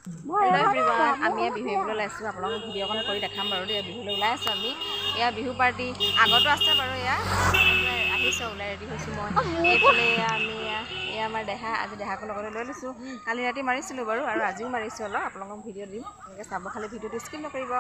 hello everyone আমি বিহুলৈ ওলাইছোঁ আপোনালোকক ভিডিঅ' অকণ কৰি দেখাম বাৰু দেই বিহুলৈ ওলাই আছোঁ আমি এয়া বিহু পাৰ্টি আগতো আছে বাৰু এয়া আহিছোঁ ওলাই ৰেডি হৈছোঁ মই এইফালে আমি এয়া আমাৰ দেহা আজি দেহাকৰ লগতে লৈ লৈছোঁ কালি ৰাতি মাৰিছিলোঁ বাৰু আৰু আজিও মাৰিছোঁ অলপ আপোনালোকক ভিডিঅ' দিম এনেকৈ চাব খালি ভিডিঅ'টো স্কিপ নকৰিব